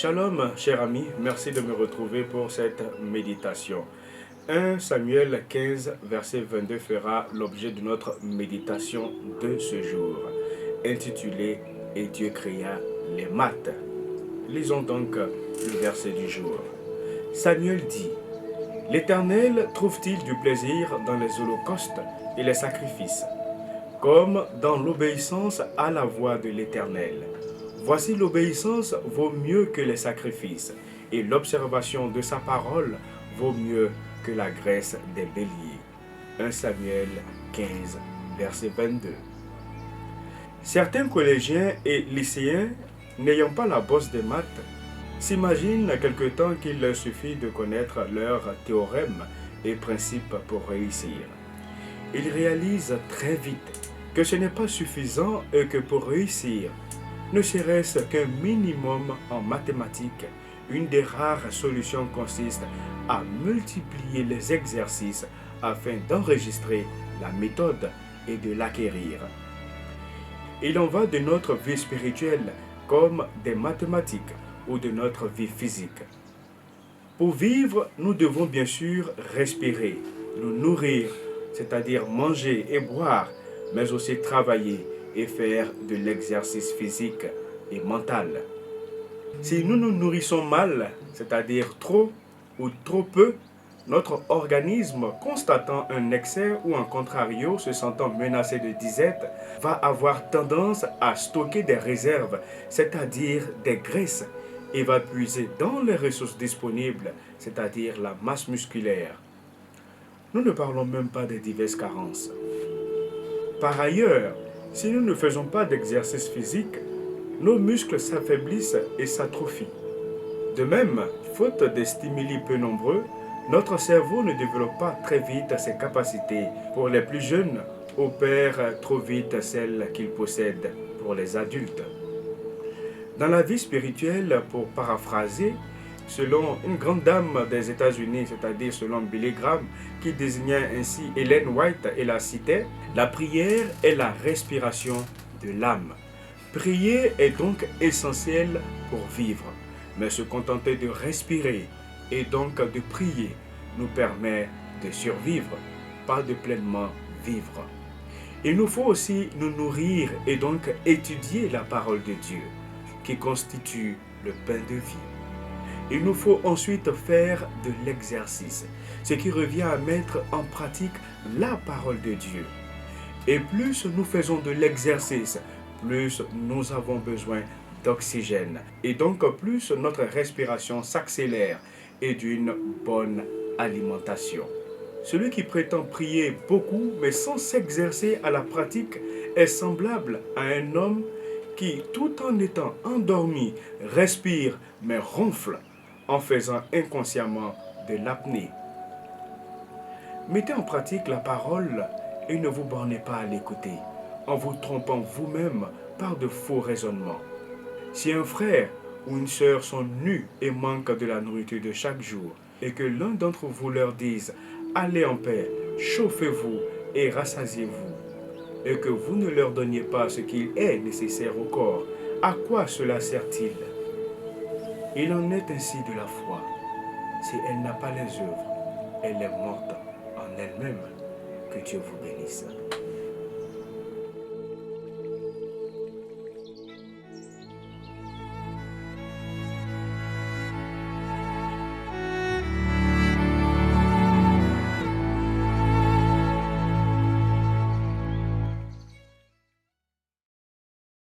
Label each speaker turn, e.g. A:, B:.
A: Shalom, cher ami, merci de me retrouver pour cette méditation. 1 Samuel 15, verset 22 fera l'objet de notre méditation de ce jour, intitulée « Et Dieu créa les maths ». Lisons donc le verset du jour. Samuel dit, « L'Éternel trouve-t-il du plaisir dans les holocaustes et les sacrifices, comme dans l'obéissance à la voix de l'Éternel. Voici l'obéissance vaut mieux que les sacrifices, et l'observation de sa parole vaut mieux que la graisse des béliers. » 1 Samuel 15, verset 22. Certains collégiens et lycéens, n'ayant pas la bosse des maths, s'imaginent quelque temps qu'il leur suffit de connaître leurs théorèmes et principes pour réussir. Ils réalisent très vite que ce n'est pas suffisant et que pour réussir, ne serait-ce qu'un minimum en mathématiques, une des rares solutions consiste à multiplier les exercices afin d'enregistrer la méthode et de l'acquérir. Il en va de notre vie spirituelle comme des mathématiques ou de notre vie physique. Pour vivre, nous devons bien sûr respirer, nous nourrir, c'est-à-dire manger et boire, mais aussi travailler et faire de l'exercice physique et mental. Si nous nous nourrissons mal, c'est-à-dire trop ou trop peu, notre organisme, constatant un excès ou un contrario, se sentant menacé de disette, va avoir tendance à stocker des réserves, c'est-à-dire des graisses, et va puiser dans les ressources disponibles, c'est-à-dire la masse musculaire. Nous ne parlons même pas des diverses carences. Par ailleurs, si nous ne faisons pas d'exercice physique, nos muscles s'affaiblissent et s'atrophient. De même, faute de stimuli peu nombreux, notre cerveau ne développe pas très vite ses capacités. Pour les plus jeunes, opère trop vite celles qu'il possède pour les adultes. Dans la vie spirituelle, pour paraphraser, selon une grande dame des États-Unis, c'est-à-dire selon Billy Graham, qui désignait ainsi Ellen White et la citait, la prière est la respiration de l'âme. Prier est donc essentiel pour vivre, mais se contenter de respirer et donc de prier nous permet de survivre, pas de pleinement vivre. Il nous faut aussi nous nourrir et donc étudier la parole de Dieu, qui constitue le pain de vie. Il nous faut ensuite faire de l'exercice, ce qui revient à mettre en pratique la parole de Dieu. Et plus nous faisons de l'exercice, plus nous avons besoin d'oxygène. Et donc plus notre respiration s'accélère et d'une bonne alimentation. Celui qui prétend prier beaucoup mais sans s'exercer à la pratique est semblable à un homme qui, tout en étant endormi, respire mais ronfle en faisant inconsciemment de l'apnée. Mettez en pratique la parole et ne vous bornez pas à l'écouter, en vous trompant vous-même par de faux raisonnements. Si un frère ou une sœur sont nus et manquent de la nourriture de chaque jour, et que l'un d'entre vous leur dise « Allez en paix, chauffez-vous et rassasiez-vous », et que vous ne leur donniez pas ce qu'il est nécessaire au corps, à quoi cela sert-il? Il en est ainsi de la foi. Si elle n'a pas les œuvres, elle est morte en elle-même. Que Dieu vous bénisse.